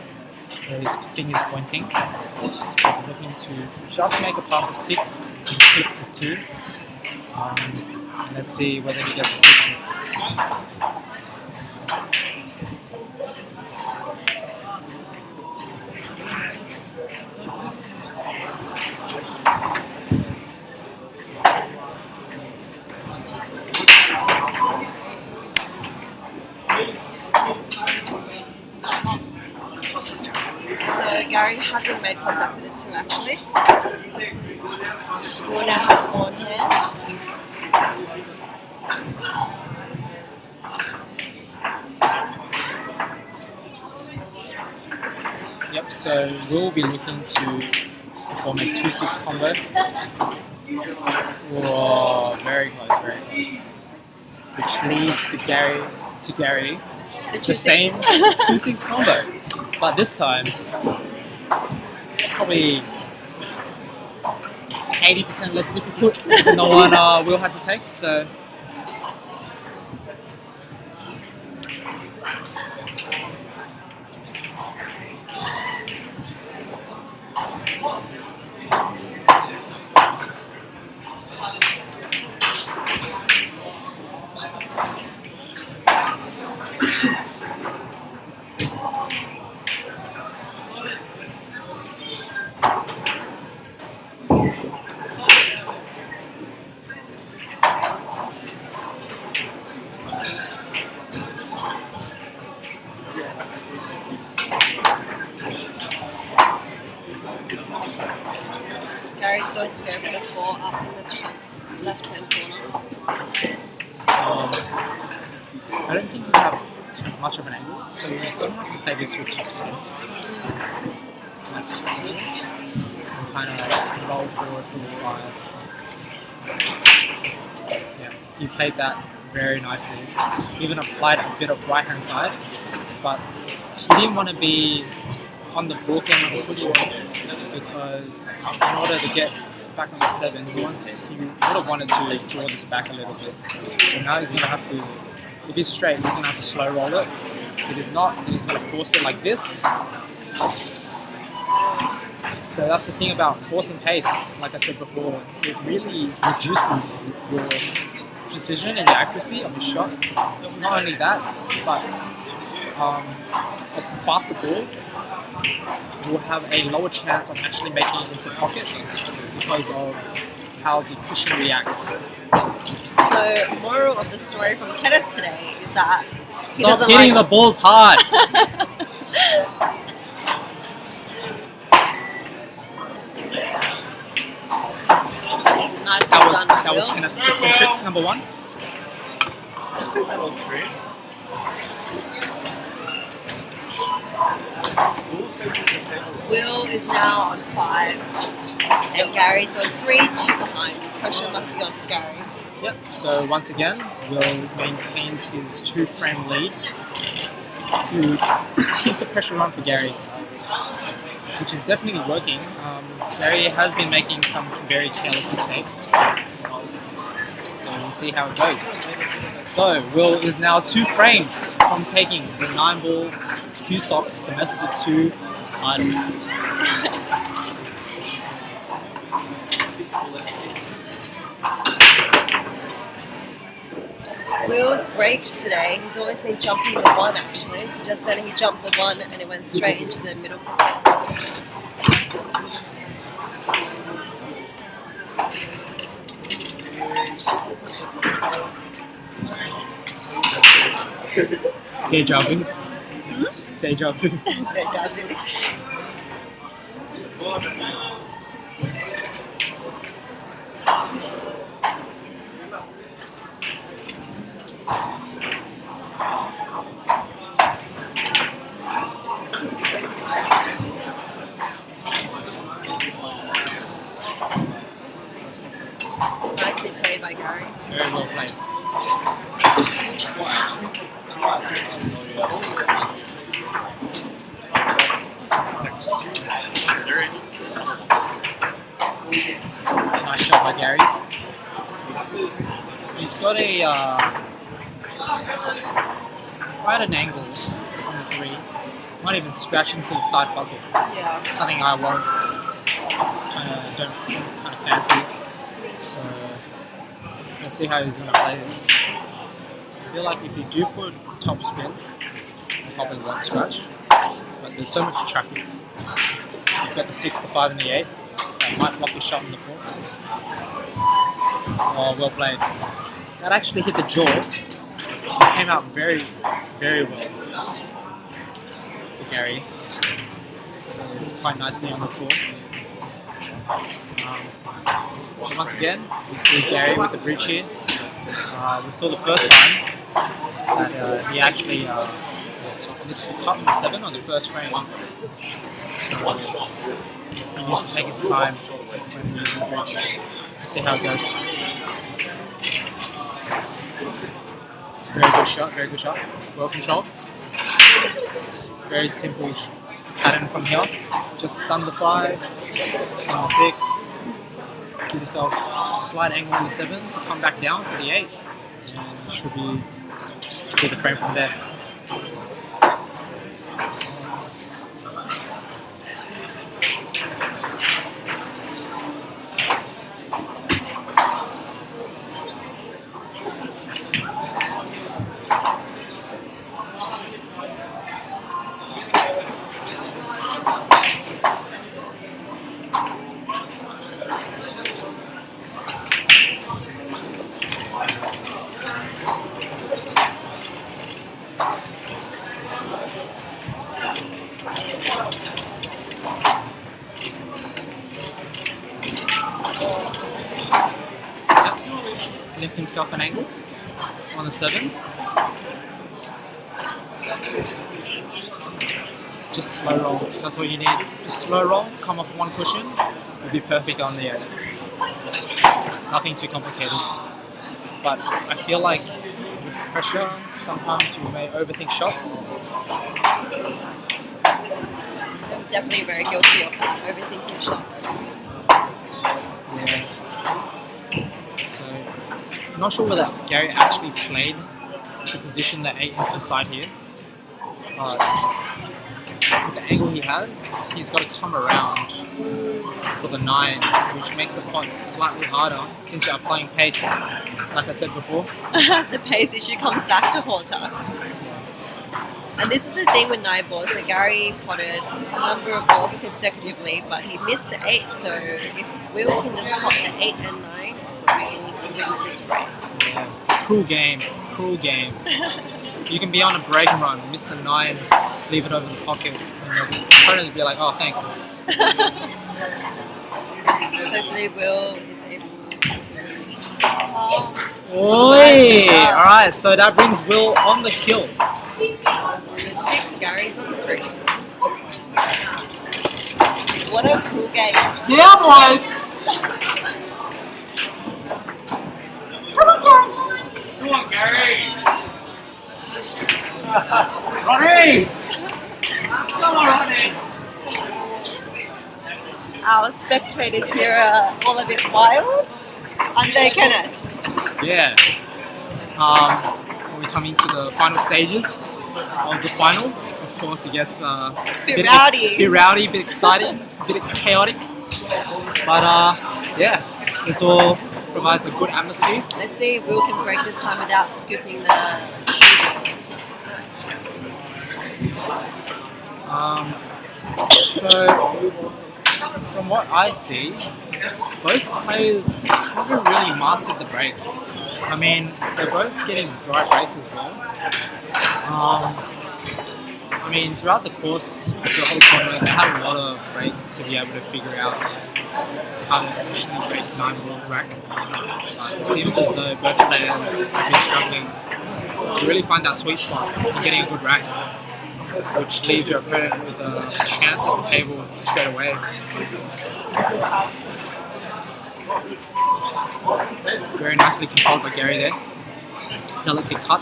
where his finger is pointing. He's looking to just make a pass of 6 and clip the 2. And let's see whether he gets fortunate. So Gary hasn't made contact with the 2 actually. Will now has ball in hand. Yep, so we'll be looking to perform a 2-6 combo. Whoa, very close. Which leads to Gary the same 2-6 combo. But this time, probably 80% less difficult than the one Will had to take. So Gary's going to go for the 4 up in the top left-hand corner. I don't think we have as much of an angle, so he's going to have to play this with top 7. Let's see. And kind of roll forward for the 5. Yeah, he played that very nicely. Even applied a bit of right-hand side, but he didn't want to be on the book end of the football because in order to get back on the 7, he would have wanted to draw this back a little bit. So now he's going to have to, if he's straight, he's going to have to slow roll it. If he's not, then he's going to force it like this. So that's the thing about forcing pace, like I said before, it really reduces your precision and your accuracy of the shot. Not only that, but a faster ball will have a lower chance of actually making it into pocket because of how the cushion reacts. So, moral of the story from Kenneth today is that he Stop doesn't hitting the balls hard. Nice That was Kenneth's tips and tricks, number 1. Will is now on 5, and Gary's on 3, 2 behind. Pressure must be on for Gary. Yep, so once again, Will maintains his 2-frame lead to keep the pressure on for Gary, which is definitely working. Gary has been making some very careless mistakes, so we'll see how it goes. So, Will is now 2 frames from taking the 9-ball CueSoc Semester 2 title. Will's breaks today, he's always been jumping the one actually. So just then he jumped the one and it went straight into the middle pocket. Deja vu. Deja vu. Deja vu. Nicely played by Gary. Very well played. Nice shot by Gary. He's got a right an angle on the three. Might even scratch into the side pocket. Yeah. Something I won't don't kind of fancy. So let's see how he's going to play this. I feel like if you do put top spin, you probably won't scratch. But there's so much traffic. You've got the 6, the 5, and the 8. That might block your shot in the 4. Oh, well played. That actually hit the jaw. It came out very, very well for Gary. So it's quite nicely on the 4. So once again, we see Gary with the bridge here. We saw the first time that he actually missed the cut on the 7 on the first frame. So he needs to take his time when using the bridge. Let's see how it goes. Very good shot, very good shot. Well controlled. Very simple pattern from here. Just stun the 5, stun the 6. Give yourself a slight angle on the 7 to come back down for the 8. And should be the frame from there. Lift himself an angle on the 7. Just slow roll, that's all you need. Just slow roll, come off one cushion, it'll be perfect on the 8. Nothing too complicated. But I feel like with pressure, sometimes you may overthink shots. I'm definitely very guilty of that, overthinking shots. Yeah. So, I'm not sure whether Gary actually played to position the 8 into the side here. With the angle he has, he's got to come around for the 9, which makes the point slightly harder since you're applying pace, like I said before. The pace issue comes back to haunt us. And this is the thing with 9 balls. So Gary potted a number of balls consecutively, but he missed the 8. So if Will can just pot the 8 and 9, he wins this frame. Yeah. Cruel game, cruel game. You can be on a break and run, miss the 9, leave it over the pocket, and the opponent will be like, oh, thanks. Hopefully Will is able to... Oi! Alright, so that brings Will on the hill. It's on the 6, Gary's on the 3. What a cool game. Yeah, boys! Come on, Gary! Ronnie! Come on, Ronnie! Our spectators here are all a bit wild, aren't they, Kenneth? Yeah. When we come into the final stages of the final, of course it gets Bit rowdy. bit rowdy, bit exciting, a bit chaotic. But yeah, it's all provides a good atmosphere. Let's see if Will can break this time without scooping the So, from what I see, both players haven't really mastered the break. I mean, they're both getting dry breaks as well. I mean, throughout the course of the whole tournament, they had a lot of breaks to be able to figure out how to efficiently break 9-ball rack. It seems as though both players have been struggling to really find that sweet spot in getting a good rack, which leaves your opponent with a chance at the table straight away. Very nicely controlled by Gary there. Delicate cut.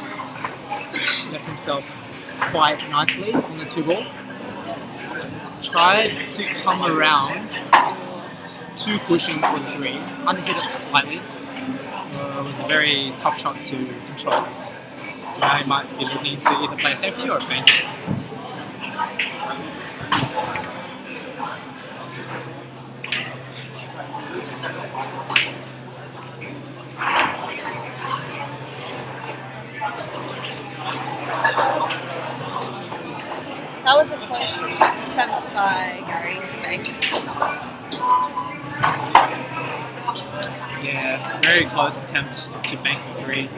Left himself quite nicely on the 2-ball. Tried to come around 2 pushing for the 3. Unhit it slightly. It was a very tough shot to control. So now he might be looking to either play a safety or a bank. That was a close attempt by Gary to bank. Yeah, very close attempt to bank the 3,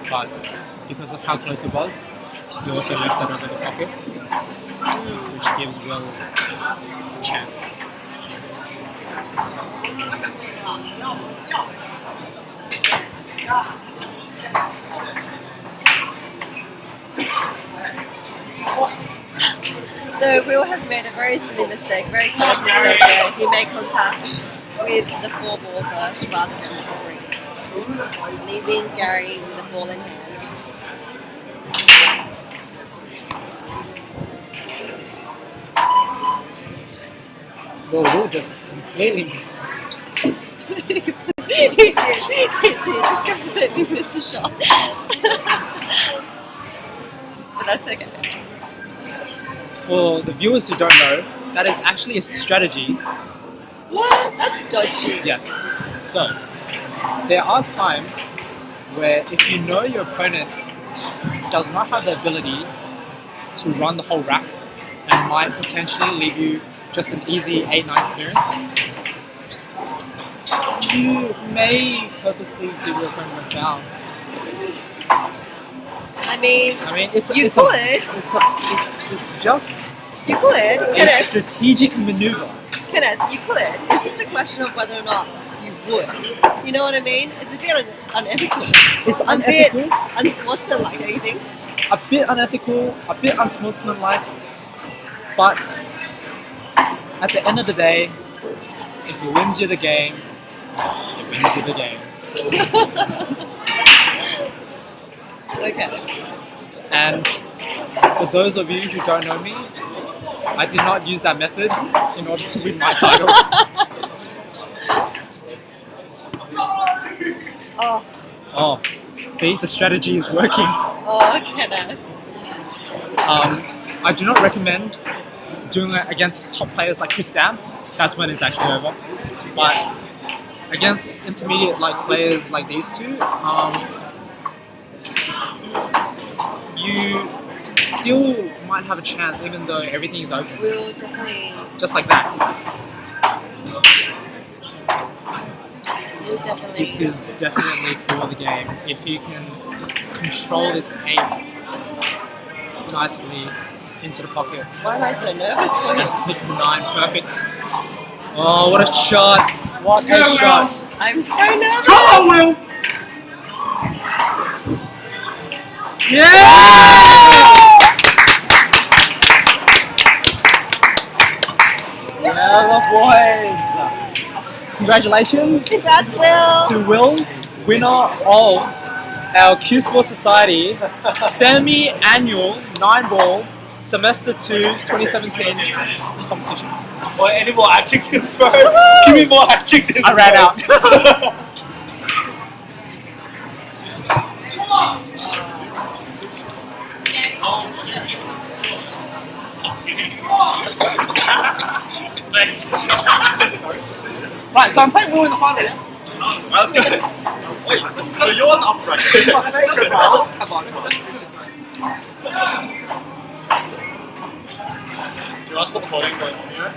but because of how close it was, he also left that over the pocket, which gives Will a chance. So Will has made a very silly mistake, very close mistake there. He made contact with the 4-ball first rather than the 3, leaving Gary with the ball in hand. Well, Will just completely missed it. He did just completely missed a shot. But that's okay. For the viewers who don't know, that is actually a strategy. What? That's dodgy. Yes. So, there are times where if you know your opponent does not have the ability to run the whole rack and might potentially leave you just an easy 8-9 clearance, you may purposely give your opponent a foul. I mean, it's you it's could. It's just You could. a Kenneth, strategic maneuver. you could. It's just a question of whether or not you would. You know what I mean? It's a bit unethical. It's A unethical. bit unsportsmanlike, don't you think? A bit unethical, a bit unsportsmanlike, but at the end of the day, if it wins you the game, it wins you the game. Okay. And for those of you who don't know me, I did not use that method in order to win my title. Oh, see, the strategy is working. Oh, Kenneth. I do not recommend doing it against top players like Chris Dam. That's when it's actually over. But against intermediate like players like these two, you still might have a chance even though everything is open. We'll definitely. Just like that. We'll definitely. This is definitely for the game. If you can control this 8 nicely into the pocket. Why am I so nervous for you? Flick the 9, perfect. Oh, what a shot! What a shot! I'm so nervous. Come on, Will! Yeah! Yeah, boys! Congratulations Congrats, Will. to Will, winner of our CueSoc Society semi-annual 9-ball Semester 2 2017 competition. Or any more adjectives, bro? Give me more adjectives. I ran bro. out. Right, so I'm playing Will in the final, yeah? That's good. Wait, so you're an upright. Come on. Do you want to stop recording?